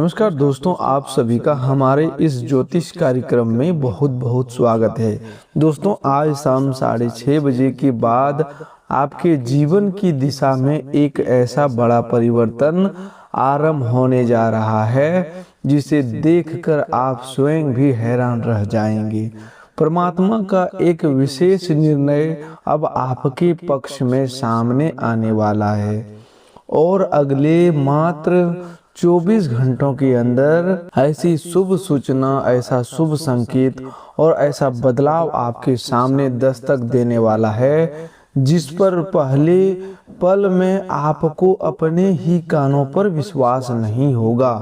नमस्कार दोस्तों, आप सभी का हमारे इस ज्योतिष कार्यक्रम में बहुत बहुत स्वागत है। दोस्तों, आज शाम 6:30 के बाद आपके जीवन की दिशा में एक ऐसा बड़ा परिवर्तन आरंभ होने जा रहा है जिसे देखकर आप स्वयं भी हैरान रह जाएंगे। परमात्मा का एक विशेष निर्णय अब आपके पक्ष में सामने आने वाला है और अगले मात्र 24 घंटों के अंदर ऐसी शुभ सूचना, ऐसा शुभ संकेत और ऐसा बदलाव आपके सामने दस्तक देने वाला है जिस पर पहले पल में आपको अपने ही कानों पर विश्वास नहीं होगा।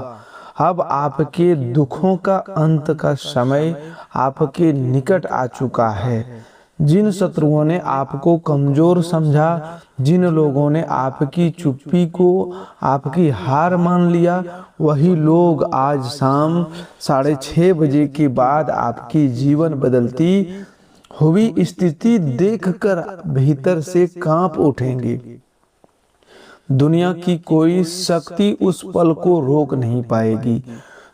अब आपके दुखों का अंत का समय आपके निकट आ चुका है। जिन शत्रुओं ने आपको कमजोर समझा, जिन लोगों ने आपकी चुप्पी को आपकी हार मान लिया, वही लोग आज शाम 6:30 के बाद आपकी जीवन बदलती हुई स्थिति देखकर भीतर से कांप उठेंगे। दुनिया की कोई शक्ति उस पल को रोक नहीं पाएगी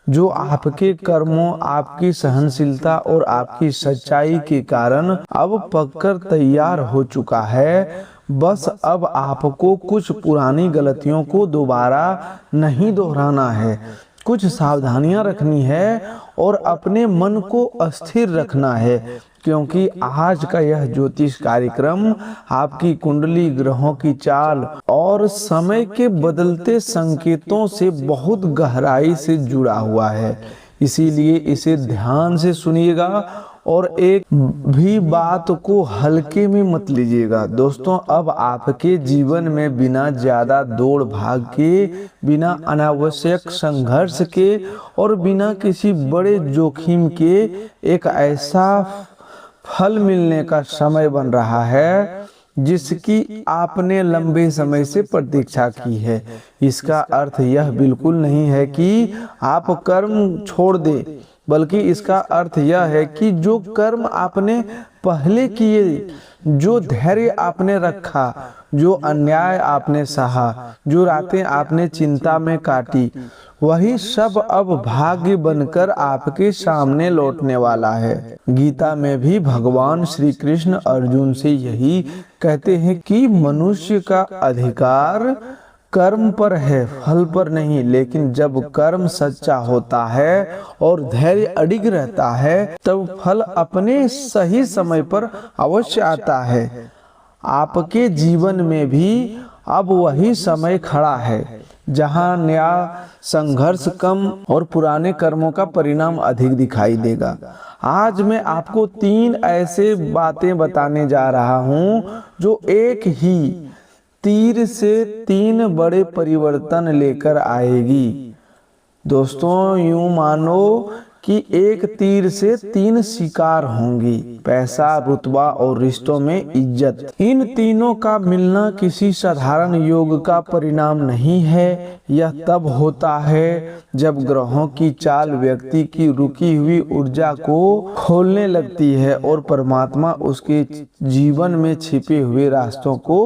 जो आपके कर्मों, आपकी सहनशीलता और आपकी सच्चाई के कारण अब पककर तैयार हो चुका है। बस अब आपको कुछ पुरानी गलतियों को दोबारा नहीं दोहराना है, कुछ सावधानियां रखनी है और अपने मन को अस्थिर रखना है, क्योंकि आज का यह ज्योतिष कार्यक्रम आपकी कुंडली, ग्रहों की चाल और समय के बदलते संकेतों से बहुत गहराई से जुड़ा हुआ है। इसीलिए इसे ध्यान से सुनिएगा और एक भी बात को हल्के में मत लीजिएगा। दोस्तों, अब आपके जीवन में बिना ज्यादा दौड़ भाग के, बिना अनावश्यक संघर्ष के और बिना किसी बड़े जोखिम के एक ऐसा फल मिलने का समय बन रहा है जिसकी आपने लंबे समय से प्रतीक्षा की है। इसका अर्थ यह बिल्कुल नहीं है कि आप कर्म छोड़ दें, बल्कि इसका अर्थ यह है कि जो कर्म आपने पहले किए, जो धैर्य आपने रखा, जो अन्याय आपने सहा, जो रातें आपने चिंता में काटी, वही सब अब भाग्य बनकर आपके सामने लौटने वाला है। गीता में भी भगवान श्री कृष्ण अर्जुन से यही कहते हैं कि मनुष्य का अधिकार कर्म पर है, फल पर नहीं। लेकिन जब कर्म सच्चा होता है और धैर्य अडिग रहता है, तब फल अपने सही समय पर अवश्य आता है। आपके जीवन में भी अब वही समय खड़ा है जहां नया संघर्ष कम और पुराने कर्मों का परिणाम अधिक दिखाई देगा। आज मैं आपको 3 ऐसे बातें बताने जा रहा हूं जो एक ही तीर से 3 बड़े परिवर्तन लेकर आएगी। दोस्तों, यूं मानो कि एक तीर से 3 शिकार होंगी, पैसा, रुतबा और रिश्तों में इज्जत। इन तीनों का मिलना किसी साधारण योग का परिणाम नहीं है। यह तब होता है जब ग्रहों की चाल व्यक्ति की रुकी हुई ऊर्जा को खोलने लगती है और परमात्मा उसके जीवन में छिपे हुए रास्तों को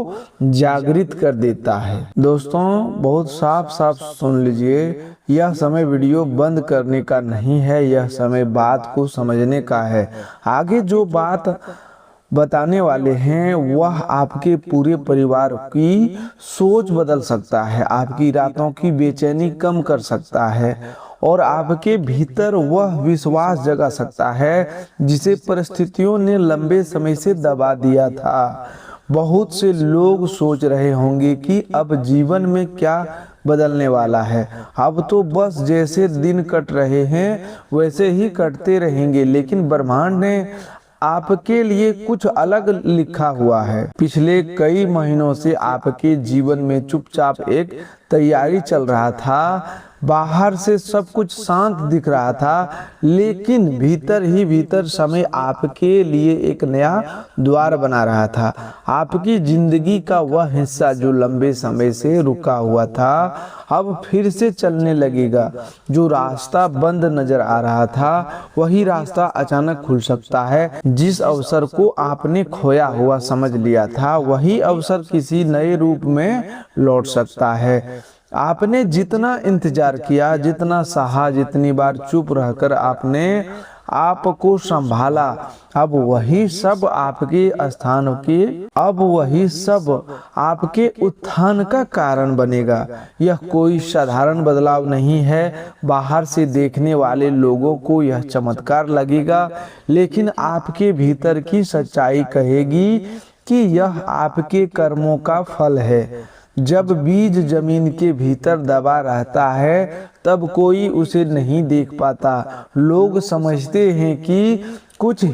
जागृत कर देता है। दोस्तों, बहुत साफ साफ सुन लीजिए, यह समय वीडियो बंद करने का नहीं है, यह समय बात को समझने का है। आगे जो बात बताने वाले हैं वह आपके पूरे परिवार की सोच बदल सकता है, आपकी रातों की बेचैनी कम कर सकता है और आपके भीतर वह विश्वास जगा सकता है जिसे परिस्थितियों ने लंबे समय से दबा दिया था। बहुत से लोग सोच रहे होंगे कि अब जीवन में क्या बदलने वाला है, अब तो बस जैसे दिन कट रहे हैं वैसे ही कटते रहेंगे। लेकिन ब्रह्मांड ने आपके लिए कुछ अलग लिखा हुआ है। पिछले कई महीनों से आपके जीवन में चुपचाप एक तैयारी चल रहा था। बाहर से सब कुछ शांत दिख रहा था, लेकिन भीतर ही भीतर समय आपके लिए एक नया द्वार बना रहा था। आपकी जिंदगी का वह हिस्सा जो लंबे समय से रुका हुआ था अब फिर से चलने लगेगा। जो रास्ता बंद नजर आ रहा था वही रास्ता अचानक खुल सकता है। जिस अवसर को आपने खोया हुआ समझ लिया था वही अवसर किसी नए रूप में लौट सकता है। आपने जितना इंतजार किया, जितना सहा, जितनी बार चुप रहकर आपने आपको संभाला, अब वही सब आपके उत्थान का कारण बनेगा। यह कोई साधारण बदलाव नहीं है। बाहर से देखने वाले लोगों को यह चमत्कार लगेगा, लेकिन आपके भीतर की सच्चाई कहेगी कि यह आपके कर्मों का फल है। जब बीज जमीन के भीतर दबा रहता है तब कोई उसे नहीं देख पाता। लोग समझते हैं कि कुछ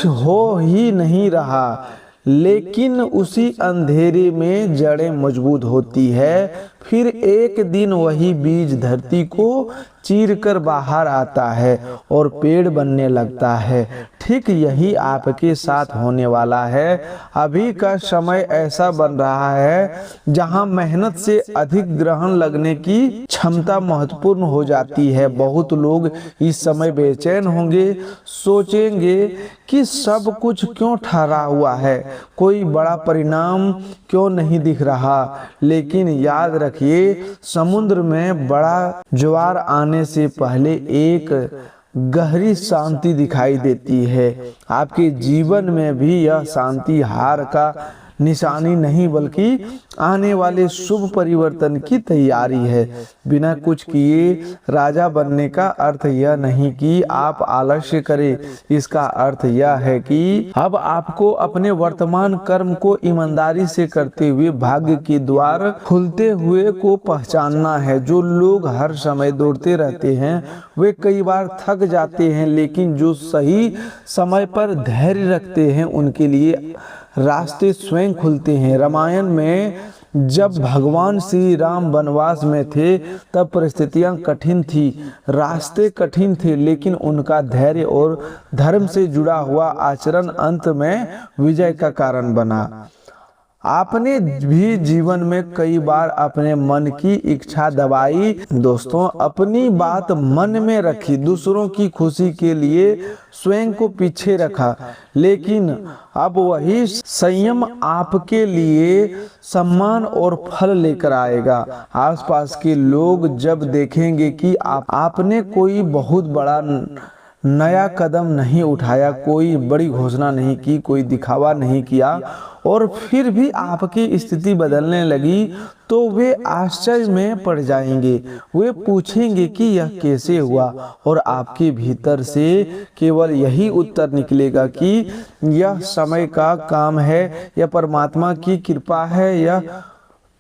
हो ही नहीं रहा, लेकिन उसी अंधेरे में जड़ें मजबूत होती है। फिर एक दिन वही बीज धरती को चीरकर बाहर आता है और पेड़ बनने लगता है। ठीक यही आपके साथ होने वाला है। अभी का समय ऐसा बन रहा है जहां मेहनत से अधिक ग्रहण लगने की क्षमता महत्वपूर्ण हो जाती है। बहुत लोग इस समय बेचैन होंगे, सोचेंगे कि सब कुछ क्यों ठहरा हुआ है, कोई बड़ा परिणाम क्यों नहीं दिख रहा। लेकिन याद रखिए, समुद्र में बड़ा ज्वार आने से पहले एक गहरी शांति दिखाई देती है। आपके जीवन में भी यह शांति हार का निशानी नहीं, बल्कि आने वाले शुभ परिवर्तन की तैयारी है। बिना कुछ किए राजा बनने का अर्थ यह नहीं कि आप आलस्य करें। इसका अर्थ यह है कि अब आपको अपने वर्तमान कर्म को ईमानदारी से करते हुए भाग्य के द्वार खुलते हुए को पहचानना है। जो लोग हर समय दौड़ते रहते हैं वे कई बार थक जाते हैं, लेकिन जो सही समय पर धैर्य रखते हैं उनके लिए रास्ते स्वयं खुलते हैं। रामायण में जब भगवान श्री राम वनवास में थे तब परिस्थितियां कठिन थी, रास्ते कठिन थे, लेकिन उनका धैर्य और धर्म से जुड़ा हुआ आचरण अंत में विजय का कारण बना। आपने भी जीवन में कई बार अपने मन की इच्छा दबाई। दोस्तों, अपनी बात मन में रखी, दूसरों की खुशी के लिए स्वयं को पीछे रखा, लेकिन अब वही संयम आपके लिए सम्मान और फल लेकर आएगा। आसपास के लोग जब देखेंगे कि आपने कोई बहुत बड़ा नया कदम नहीं उठाया, कोई बड़ी घोषणा नहीं की, कोई दिखावा नहीं किया और फिर भी आपकी स्थिति बदलने लगी, तो वे आश्चर्य में पड़ जाएंगे। वे पूछेंगे कि यह कैसे हुआ, और आपके भीतर से केवल यही उत्तर निकलेगा कि यह समय का काम है, यह परमात्मा की कृपा है, यह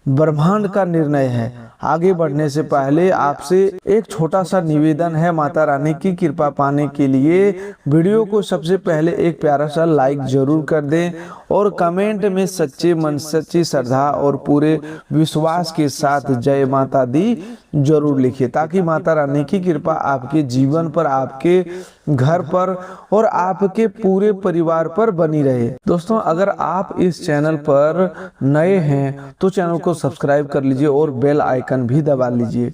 ब्रह्मांड का निर्णय है। आगे बढ़ने से पहले आपसे एक छोटा सा निवेदन है। माता रानी की कृपा पाने के लिए वीडियो को सबसे पहले एक प्यारा सा लाइक जरूर कर दें और कमेंट में सच्चे मन, सच्ची श्रद्धा और पूरे विश्वास के साथ जय माता दी जरूर लिखिए, ताकि माता रानी की कृपा आपके जीवन पर, आपके घर पर और आपके पूरे परिवार पर बनी रहे। दोस्तों, अगर आप इस चैनल पर नए हैं तो चैनल को सब्सक्राइब कर लीजिए और बेल आइकन भी दबा लीजिए,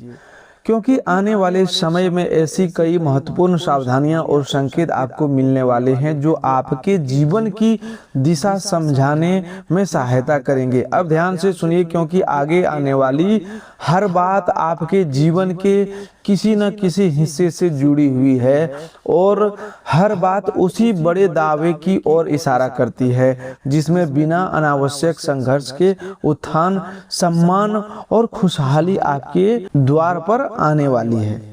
क्योंकि आने वाले समय में ऐसी कई महत्वपूर्ण सावधानियां और संकेत आपको मिलने वाले हैं जो आपके जीवन की दिशा समझाने में सहायता करेंगे। अब ध्यान से सुनिए, क्योंकि आगे आने वाली हर बात आपके जीवन के किसी न किसी हिस्से से जुड़ी हुई है और हर बात उसी बड़े दावे की ओर इशारा करती है जिसमें बिना अनावश्यक संघर्ष के उत्थान, सम्मान और खुशहाली आपके द्वार पर आने वाली है।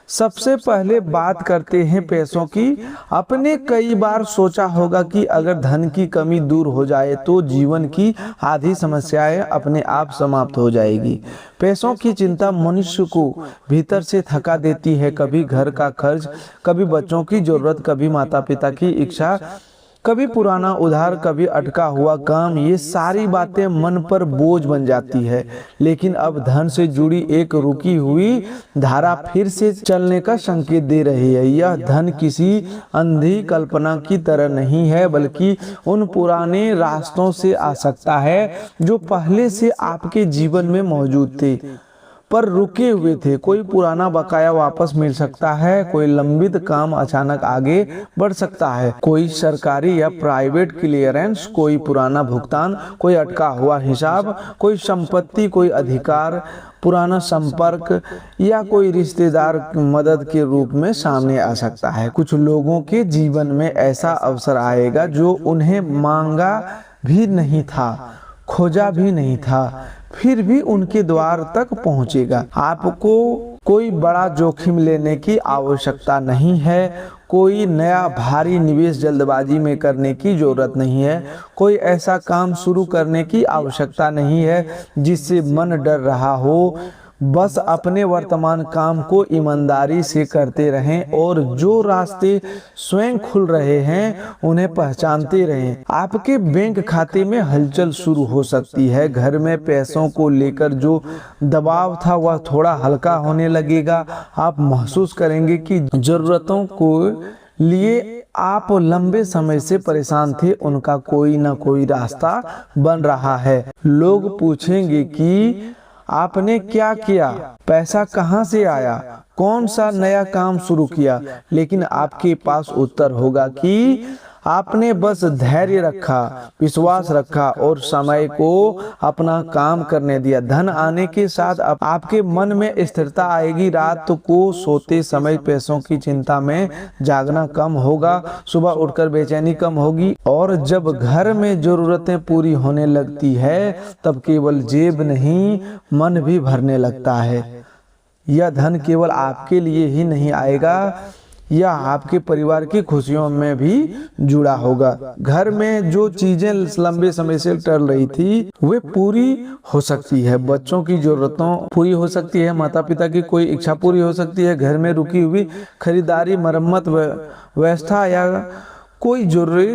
सबसे पहले बात करते हैं पैसों की। आपने कई बार सोचा होगा कि अगर धन की कमी दूर हो जाए तो जीवन की आधी समस्याएं अपने आप समाप्त हो जाएगी। पैसों की चिंता मनुष्य को भीतर से थका देती है। कभी घर का खर्च, कभी बच्चों की जरूरत, कभी माता पिता की इच्छा, कभी पुराना उधार, कभी अटका हुआ काम। ये सारी बातें मन पर बोझ बन जाती है। लेकिन अब धन से जुड़ी एक रुकी हुई धारा फिर से चलने का संकेत दे रही है। यह धन किसी अंधी कल्पना की तरह नहीं है, बल्कि उन पुराने रास्तों से आ सकता है जो पहले से आपके जीवन में मौजूद थे। पर रुके हुए थे। कोई पुराना बकाया वापस मिल सकता है, कोई लंबित काम अचानक आगे बढ़ सकता है, कोई सरकारी या प्राइवेट क्लियरेंस, कोई पुराना भुगतान, कोई अटका हुआ हिसाब, कोई संपत्ति, कोई अधिकार, पुराना संपर्क या कोई रिश्तेदार मदद के रूप में सामने आ सकता है। कुछ लोगों के जीवन में ऐसा अवसर आएगा जो उन्हें मांगा भी नहीं था, खोजा भी नहीं था, फिर भी उनके द्वार तक पहुंचेगा। आपको कोई बड़ा जोखिम लेने की आवश्यकता नहीं है, कोई नया भारी निवेश जल्दबाजी में करने की जरूरत नहीं है, कोई ऐसा काम शुरू करने की आवश्यकता नहीं है जिससे मन डर रहा हो। बस अपने वर्तमान काम को ईमानदारी से करते रहें और जो रास्ते स्वयं खुल रहे हैं उन्हें पहचानते रहें। आपके बैंक खाते में हलचल शुरू हो सकती है। घर में पैसों को लेकर जो दबाव था वह थोड़ा हल्का होने लगेगा। आप महसूस करेंगे कि जरूरतों को लिए आप लंबे समय से परेशान थे, उनका कोई ना कोई रास्ता बन रहा है। लोग पूछेंगे कि आपने क्या किया, पैसा कहाँ से आया, कौन सा नया काम शुरू किया, लेकिन आपके पास उत्तर होगा कि आपने बस धैर्य रखा, विश्वास रखा और समय को अपना काम करने दिया। धन आने के साथ अब आपके मन में स्थिरता आएगी। रात को सोते समय पैसों की चिंता में जागना कम होगा, सुबह उठकर बेचैनी कम होगी और जब घर में जरूरतें पूरी होने लगती है तब केवल जेब नहीं मन भी भरने लगता है। यह धन केवल आपके लिए ही नहीं आएगा, यह आपके परिवार की खुशियों में भी जुड़ा होगा। घर में जो चीजें लंबे समय से टल रही थी वे पूरी हो सकती है। बच्चों की जरूरतों पूरी हो सकती है, माता पिता की कोई इच्छा पूरी हो सकती है, घर में रुकी हुई खरीदारी, मरम्मत, व्यवस्था या कोई जरूरी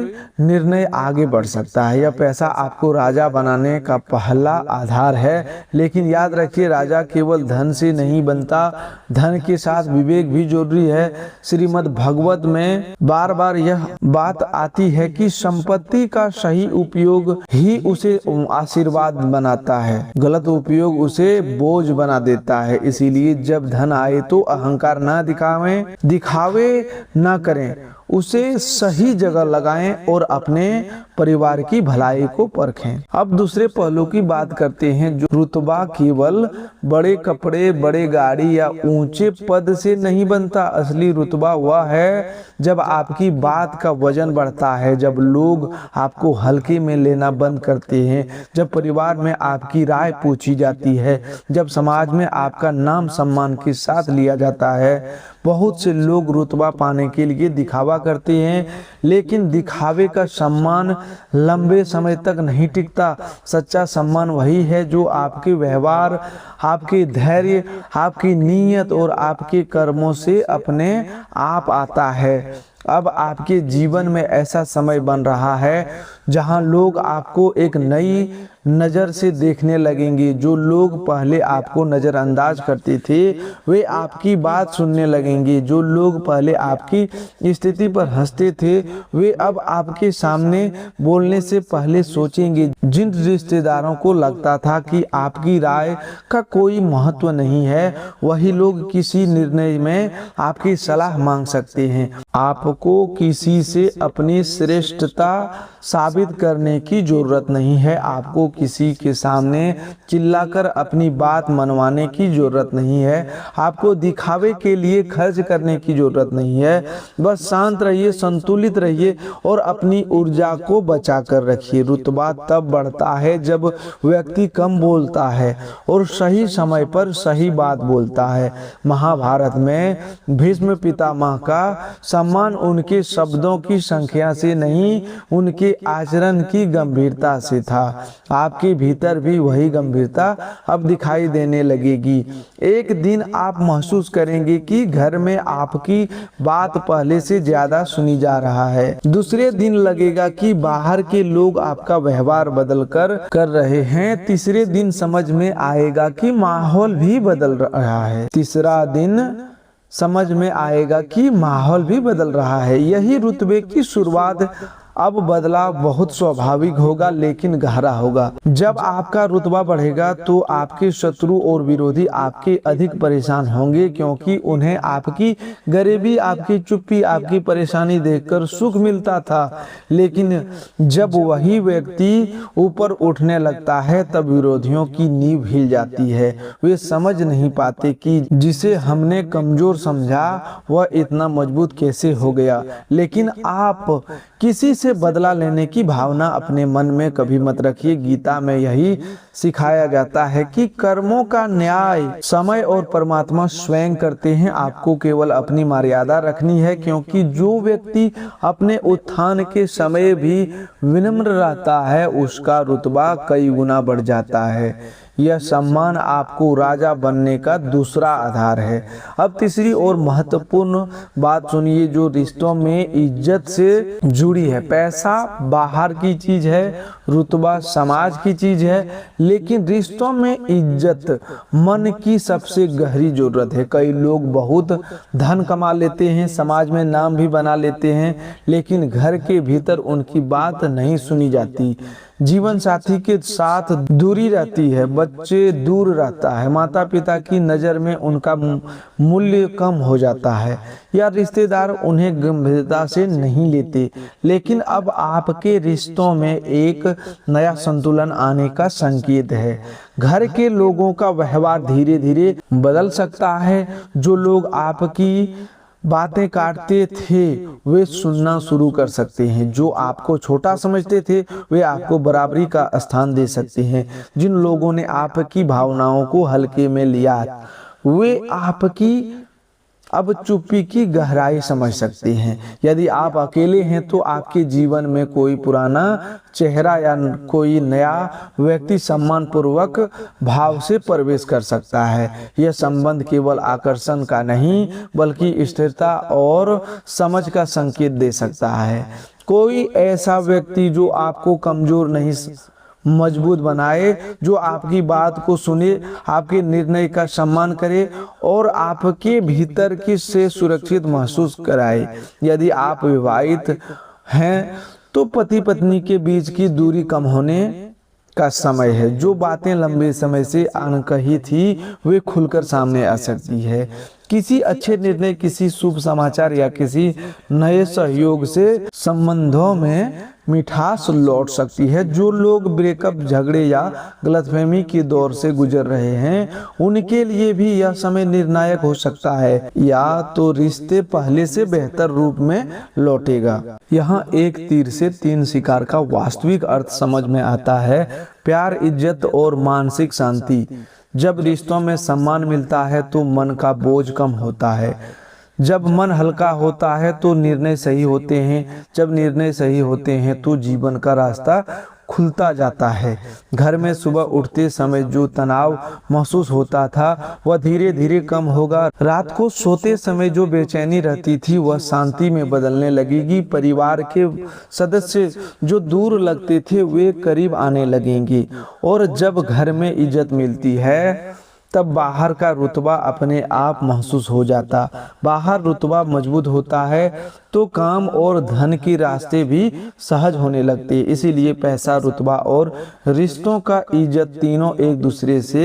निर्णय आगे बढ़ सकता है। यह पैसा आपको राजा बनाने का पहला आधार है, लेकिन याद रखिए राजा केवल धन से नहीं बनता, धन के साथ विवेक भी जरूरी है। श्रीमद् भागवत में बार बार यह बात आती है कि संपत्ति का सही उपयोग ही उसे आशीर्वाद बनाता है, गलत उपयोग उसे बोझ बना देता है। इसीलिए जब धन आए तो अहंकार ना दिखावे ना करें, उसे सही जगह लगाएं और अपने परिवार की भलाई को परखें। अब दूसरे पहलू की बात करते हैं। जो रुतबा केवल बड़े कपड़े, बड़े गाड़ी या ऊंचे पद से नहीं बनता। असली रुतबा वह है जब आपकी बात का वजन बढ़ता है, जब लोग आपको हल्के में लेना बंद करते हैं, जब परिवार में आपकी राय पूछी जाती है, जब समाज में आपका नाम सम्मान के साथ लिया जाता है। बहुत से लोग रुतबा पाने के लिए दिखावा करते हैं, लेकिन दिखावे का सम्मान लंबे समय तक नहीं टिकता। सच्चा सम्मान वही है जो आपके व्यवहार, आपके धैर्य, आपकी नीयत और आपके कर्मों से अपने आप आता है। अब आपके जीवन में ऐसा समय बन रहा है जहां लोग आपको एक नई नज़र से देखने लगेंगे। जो लोग पहले आपको नज़रअंदाज करते थे वे आपकी बात सुनने लगेंगे। जो लोग पहले आपकी स्थिति पर हंसते थे वे अब आपके सामने बोलने से पहले सोचेंगे। जिन रिश्तेदारों को लगता था कि आपकी राय का कोई महत्व नहीं है, वही लोग किसी निर्णय में आपकी सलाह मांग सकते हैं। आपको किसी से अपनी श्रेष्ठता साबित करने की जरूरत नहीं है। आपको किसी के सामने चिल्लाकर अपनी बात मनवाने की जरूरत नहीं है। आपको दिखावे के लिए खर्च करने की जरूरत नहीं है। बस शांत रहिए, संतुलित रहिए और अपनी ऊर्जा को बचा कर रखिए। रुतबा तब बढ़ता है जब व्यक्ति कम बोलता है और सही समय पर सही बात बोलता है। महाभारत में भीष्म पितामह का सम्मान उनके शब्दों की संख्या से नहीं, उनके आचरण की गंभीरता से था। आपके भीतर भी वही गंभीरता अब दिखाई देने लगेगी। एक दिन आप महसूस करेंगे कि घर में आपकी बात पहले से ज्यादा सुनी जा रहा है। दूसरे दिन लगेगा कि बाहर के लोग आपका व्यवहार बदल कर रहे हैं। तीसरे दिन समझ में आएगा कि माहौल भी बदल रहा है। तीसरा दिन समझ में आएगा कि माहौल भी बदल रहा है। यही रुतबे की शुरुआत अब बदलाव बहुत स्वाभाविक होगा लेकिन गहरा होगा। जब आपका रुतबा बढ़ेगा तो आपके शत्रु और विरोधी आपके अधिक परेशान होंगे, क्योंकि उन्हें आपकी गरीबी, आपकी चुप्पी, आपकी परेशानी देखकर सुख मिलता था। लेकिन जब वही व्यक्ति ऊपर उठने लगता है तब विरोधियों की नींव हिल जाती है। वे समझ नहीं पाते कि जिसे हमने कमजोर समझा वह इतना मजबूत कैसे हो गया। लेकिन आप किसी से बदला लेने की भावना अपने मन में कभी मत रखिए। गीता में यही सिखाया जाता है कि कर्मों का न्याय समय और परमात्मा स्वयं करते हैं। आपको केवल अपनी मर्यादा रखनी है, क्योंकि जो व्यक्ति अपने उत्थान के समय भी विनम्र रहता है उसका रुतबा कई गुना बढ़ जाता है। यह सम्मान आपको राजा बनने का दूसरा आधार है। अब तीसरी और महत्वपूर्ण बात सुनिए जो रिश्तों में इज्जत से जुड़ी है। पैसा बाहर की चीज है, रुतबा समाज की चीज है, लेकिन रिश्तों में इज्जत मन की सबसे गहरी जरूरत है। कई लोग बहुत धन कमा लेते हैं, समाज में नाम भी बना लेते हैं, लेकिन घर के भीतर उनकी बात नहीं सुनी जाती। जीवन साथी के साथ दूरी रहती है, बच्चे दूर रहता है, माता पिता की नज़र में उनका मूल्य कम हो जाता है, या रिश्तेदार उन्हें गंभीरता से नहीं लेते। लेकिन अब आपके रिश्तों में एक नया संतुलन आने का संकेत है। घर के लोगों का व्यवहार धीरे धीरे बदल सकता है। जो लोग आपकी बातें काटते थे वे सुनना शुरू कर सकते हैं। जो आपको छोटा समझते थे वे आपको बराबरी का स्थान दे सकते हैं। जिन लोगों ने आपकी भावनाओं को हल्के में लिया वे आपकी अब चुप्पी की गहराई समझ सकते हैं। यदि आप अकेले हैं तो आपके जीवन में कोई पुराना चेहरा या कोई नया व्यक्ति सम्मान पूर्वक भाव से प्रवेश कर सकता है। यह संबंध केवल आकर्षण का नहीं बल्कि स्थिरता और समझ का संकेत दे सकता है। कोई ऐसा व्यक्ति जो आपको कमजोर नहीं मजबूत बनाए, जो आपकी बात को सुने, आपके निर्णय का सम्मान करे और आपके भीतर की से सुरक्षित महसूस कराए। यदि आप विवाहित हैं तो पति पत्नी के बीच की दूरी कम होने का समय है। जो बातें लंबे समय से अनकही थी वे खुलकर सामने आ सकती है। किसी अच्छे निर्णय, किसी शुभ समाचार या किसी नए सहयोग से संबंधों में मिठास लौट सकती है। जो लोग ब्रेकअप, झगड़े या गलतफहमी के दौर से गुजर रहे हैं उनके लिए भी यह समय निर्णायक हो सकता है। या तो रिश्ते पहले से बेहतर रूप में लौटेगा। यहाँ एक तीर से तीन शिकार का वास्तविक अर्थ समझ में आता है। प्यार, इज्जत और मानसिक शांति। जब रिश्तों में सम्मान मिलता है तो मन का बोझ कम होता है। जब मन हल्का होता है तो निर्णय सही होते हैं। जब निर्णय सही होते हैं तो जीवन का रास्ता खुलता जाता है। घर में सुबह उठते समय जो तनाव महसूस होता था वह धीरे धीरे कम होगा। रात को सोते समय जो बेचैनी रहती थी वह शांति में बदलने लगेगी। परिवार के सदस्य जो दूर लगते थे वे करीब आने लगेंगे। और जब घर में इज्जत मिलती है तब बाहर का रुतबा अपने आप महसूस हो जाता। बाहर रुतबा मजबूत होता है तो काम और धन के रास्ते भी सहज होने लगते। इसीलिए पैसा, रुतबा और रिश्तों का इज्जत तीनों एक दूसरे से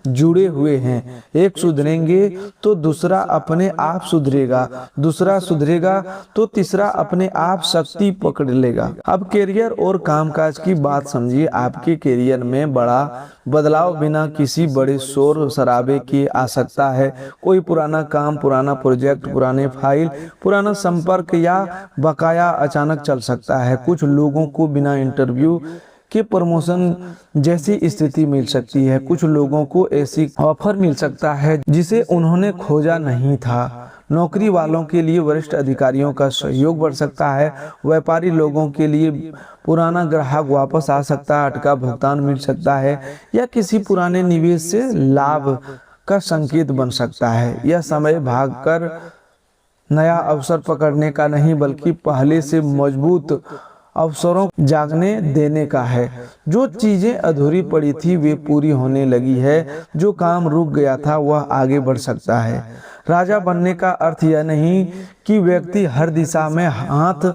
जुड़े हुए हैं। एक सुधरेंगे तो दूसरा अपने आप सुधरेगा, दूसरा सुधरेगा तो तीसरा अपने आप शक्ति पकड़ लेगा। अब करियर और कामकाज की बात समझिए। आपके करियर में बड़ा बदलाव बिना किसी बड़े शोर शराबे की आ सकता है। कोई पुराना काम, पुराना प्रोजेक्ट, पुराने फाइल, पुराना संपर्क या बकाया अचानक चल सकता है। कुछ लोगों को बिना इंटरव्यू के प्रमोशन जैसी स्थिति मिल सकती है। कुछ लोगों को ऐसी ऑफर मिल सकता है जिसे उन्होंने खोजा नहीं था। नौकरी वालों के लिए वरिष्ठ अधिकारियों का सहयोग बढ़ सकता है। व्यापारी लोगों के लिए पुराना ग्राहक वापस आ सकता है, अटका भुगतान मिल सकता है या किसी पुराने निवेश से लाभ का संकेत बन सकता है। यह समय भागकर नया अवसर पकड़ने का नहीं बल्कि पहले से मजबूत अवसरों जागने देने का है। जो चीजें अधूरी पड़ी थी वे पूरी होने लगी है। जो काम रुक गया था वह आगे बढ़ सकता है। राजा बनने का अर्थ यह नहीं कि व्यक्ति हर दिशा में हाथ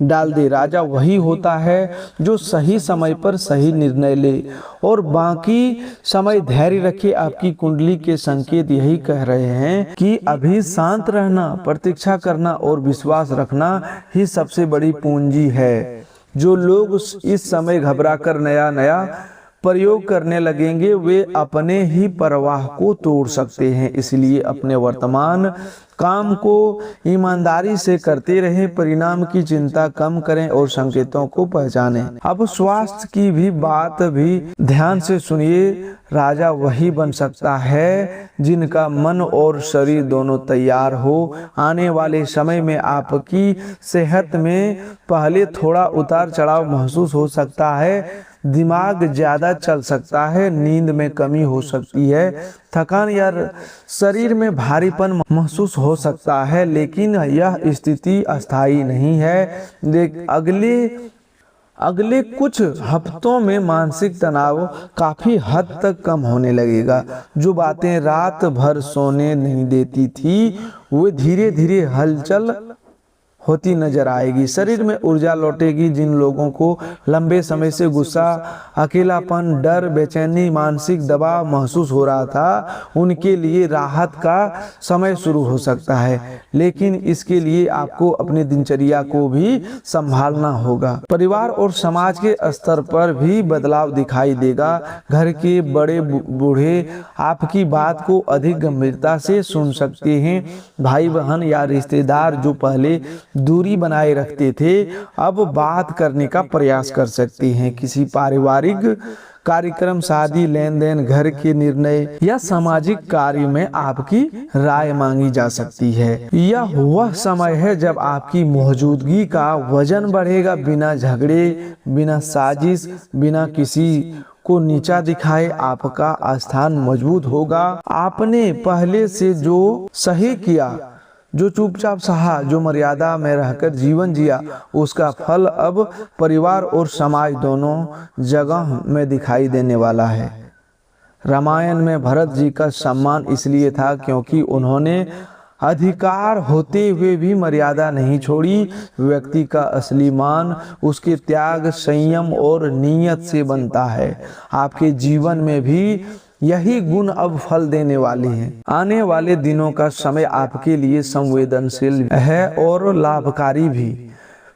डाल दे। राजा वही होता है जो सही समय पर सही निर्णय ले और बाकी समय धैर्य रखे। आपकी कुंडली के संकेत यही कह रहे हैं कि अभी शांत रहना, प्रतीक्षा करना और विश्वास रखना ही सबसे बड़ी पूंजी है। जो लोग इस समय घबराकर नया नया प्रयोग करने लगेंगे वे अपने ही प्रवाह को तोड़ सकते हैं। इसलिए अपने वर्तमान काम को ईमानदारी से करते रहें, परिणाम की चिंता कम करें और संकेतों को पहचानें। अब स्वास्थ्य की भी बात भी ध्यान से सुनिए। राजा वही बन सकता है जिनका मन और शरीर दोनों तैयार हो। आने वाले समय में आपकी सेहत में पहले थोड़ा उतार चढ़ाव महसूस हो सकता है। दिमाग ज्यादा चल सकता है, नींद में कमी हो सकती है, थकान या शरीर में भारीपन महसूस हो सकता है, लेकिन यह स्थिति अस्थायी नहीं है। अगले कुछ हफ्तों में मानसिक तनाव काफी हद तक कम होने लगेगा। जो बातें रात भर सोने नहीं देती थी वे धीरे धीरे हलचल होती नजर आएगी। शरीर में ऊर्जा लौटेगी। जिन लोगों को लंबे समय से गुस्सा, अकेलापन, डर, बेचैनी, मानसिक दबाव महसूस हो रहा था उनके लिए राहत का समय शुरू हो सकता है, लेकिन इसके लिए आपको अपनी दिनचर्या को भी संभालना होगा। परिवार और समाज के स्तर पर भी बदलाव दिखाई देगा। घर के बड़े बूढ़े आपकी बात को अधिक गंभीरता से सुन सकते हैं। भाई बहन या रिश्तेदार जो पहले दूरी बनाए रखते थे अब बात करने का प्रयास कर सकते हैं। किसी पारिवारिक कार्यक्रम, शादी, लेन देन, घर के निर्णय या सामाजिक कार्य में आपकी राय मांगी जा सकती है। यह वह समय है जब आपकी मौजूदगी का वजन बढ़ेगा। बिना झगड़े, बिना साजिश, बिना किसी को नीचा दिखाए आपका स्थान मजबूत होगा। आपने पहले से जो सही किया, जो चुपचाप सहा, जो मर्यादा में रहकर जीवन जिया, उसका फल अब परिवार और समाज दोनों जगह में दिखाई देने वाला है। रामायण में भरत जी का सम्मान इसलिए था क्योंकि उन्होंने अधिकार होते हुए भी मर्यादा नहीं छोड़ी। व्यक्ति का असली मान उसके त्याग, संयम और नीयत से बनता है। आपके जीवन में भी यही गुण अब फल देने वाले हैं। आने वाले दिनों का समय आपके लिए संवेदनशील है और लाभकारी भी।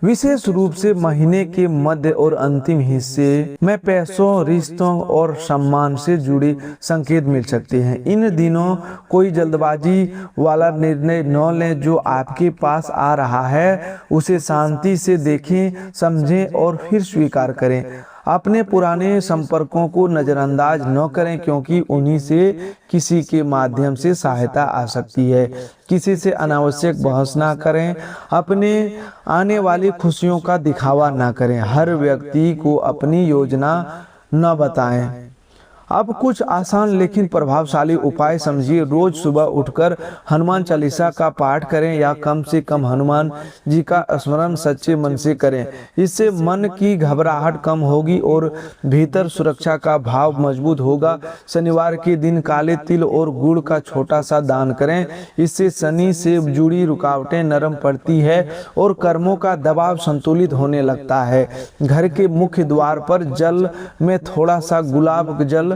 विशेष रूप से महीने के मध्य और अंतिम हिस्से में पैसों, रिश्तों और सम्मान से जुड़े संकेत मिल सकते हैं। इन दिनों कोई जल्दबाजी वाला निर्णय न लें। जो आपके पास आ रहा है उसे शांति से देखें, समझें और फिर स्वीकार करें। अपने पुराने संपर्कों को नज़रअंदाज न करें क्योंकि उन्हीं से किसी के माध्यम से सहायता आ सकती है। किसी से अनावश्यक बहस ना करें। अपने आने वाली खुशियों का दिखावा ना करें। हर व्यक्ति को अपनी योजना न बताएं। अब कुछ आसान लेकिन प्रभावशाली उपाय समझिए। रोज सुबह उठकर हनुमान चालीसा का पाठ करें या कम से कम हनुमान जी का स्मरण सच्चे मन से करें। इससे मन की घबराहट कम होगी और भीतर सुरक्षा का भाव मजबूत होगा। शनिवार के दिन काले तिल और गुड़ का छोटा सा दान करें। इससे शनि से जुड़ी रुकावटें नरम पड़ती है और कर्मों का दबाव संतुलित होने लगता है। घर के मुख्य द्वार पर जल में थोड़ा सा गुलाब जल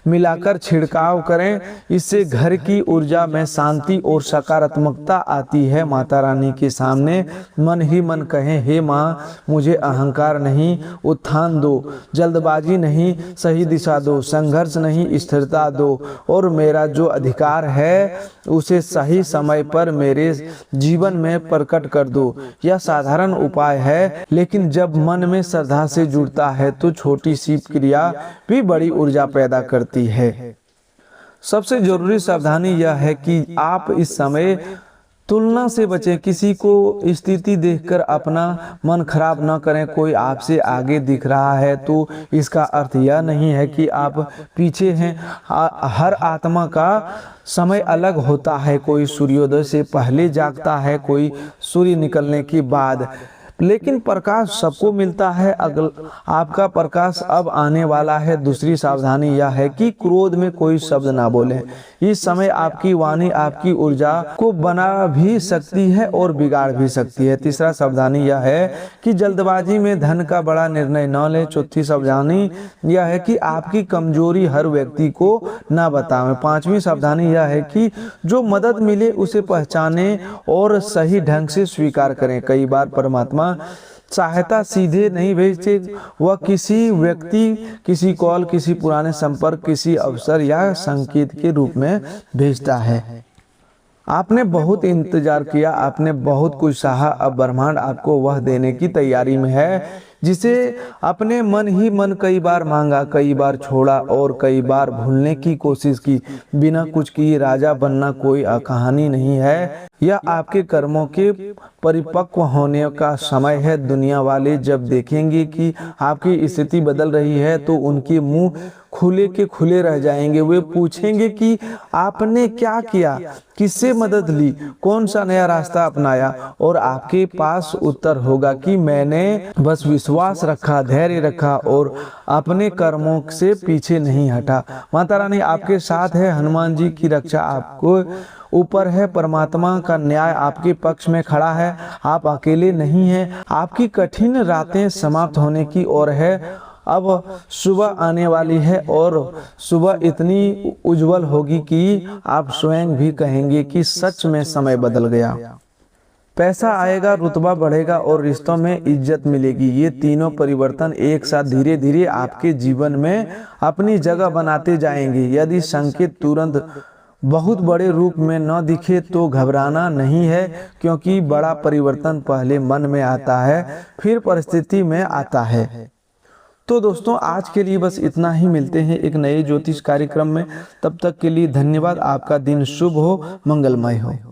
मिलाकर छिड़काव करें। इससे घर की ऊर्जा में शांति और सकारात्मकता आती है। माता रानी के सामने मन ही मन कहें, हे माँ, मुझे अहंकार नहीं, उत्थान दो, जल्दबाजी नहीं, सही दिशा दो, संघर्ष नहीं, स्थिरता दो और मेरा जो अधिकार है उसे सही समय पर मेरे जीवन में प्रकट कर दो। यह साधारण उपाय है, लेकिन जब मन में श्रद्धा से जुड़ता है तो छोटी सी क्रिया भी बड़ी ऊर्जा पैदा करती है। सबसे जरूरी सावधानी यह है कि आप इस समय तुलना से बचें। किसी को स्थिति देखकर अपना मन खराब न करें। कोई आपसे आगे दिख रहा है तो इसका अर्थ यह नहीं है कि आप पीछे हैं। हर आत्मा का समय अलग होता है। कोई सूर्योदय से पहले जागता है, कोई सूर्य निकलने के बाद। लेकिन प्रकाश सबको मिलता है। अगल आपका प्रकाश अब आने वाला है। दूसरी सावधानी यह है कि क्रोध में कोई शब्द ना बोलें। इस समय आपकी वाणी आपकी ऊर्जा को बना भी सकती है और बिगाड़ भी सकती है। तीसरा सावधानी यह है कि जल्दबाजी में धन का बड़ा निर्णय न लें। चौथी सावधानी यह है कि आपकी कमजोरी हर व्यक्ति को ना बताएं। पांचवी सावधानी यह है कि जो मदद मिले उसे पहचानें और सही ढंग से स्वीकार करें। कई बार परमात्मा सहायता सीधे नहीं भेजते, वह किसी व्यक्ति, किसी कॉल, किसी पुराने संपर्क, किसी अवसर या संकेत के रूप में भेजता है। आपने बहुत इंतजार किया, आपने बहुत कुछ सहा, अब ब्रह्मांड आपको वह देने की तैयारी में है जिसे अपने मन ही मन कई बार मांगा, कई बार छोड़ा और कई बार भूलने की कोशिश की। बिना कुछ किए राजा बनना कोई कहानी नहीं है, यह आपके कर्मों के परिपक्व होने का समय है। दुनिया वाले जब देखेंगे कि आपकी स्थिति बदल रही है तो उनके मुंह खुले के खुले रह जाएंगे। वे पूछेंगे कि आपने क्या किया, किससे मदद ली, कौन सा नया रास्ता अपनाया, और आपके पास उत्तर होगा कि मैंने बस विश्वास रखा, धैर्य रखा और अपने कर्मों से पीछे नहीं हटा। माता रानी आपके साथ है, हनुमान जी की रक्षा आपको ऊपर है, परमात्मा का न्याय आपके पक्ष में खड़ा है, आप अकेले नहीं हैं। आपकी कठिन रातें समाप्त होने की ओर है। अब सुबह आने वाली है और सुबह इतनी उज्जवल होगी कि आप स्वयं भी कहेंगे कि सच में समय बदल गया। पैसा आएगा, रुतबा बढ़ेगा और रिश्तों में इज्जत मिलेगी। ये तीनों परिवर्तन एक साथ धीरे धीरे आपके जीवन में अपनी जगह बनाते जाएंगे। यदि संकेत तुरंत बहुत बड़े रूप में न दिखे तो घबराना नहीं है, क्योंकि बड़ा परिवर्तन पहले मन में आता है, फिर परिस्थिति में आता है। तो दोस्तों आज के लिए बस इतना ही। मिलते हैं एक नए ज्योतिष कार्यक्रम में। तब तक के लिए धन्यवाद। आपका दिन शुभ हो, मंगलमय हो।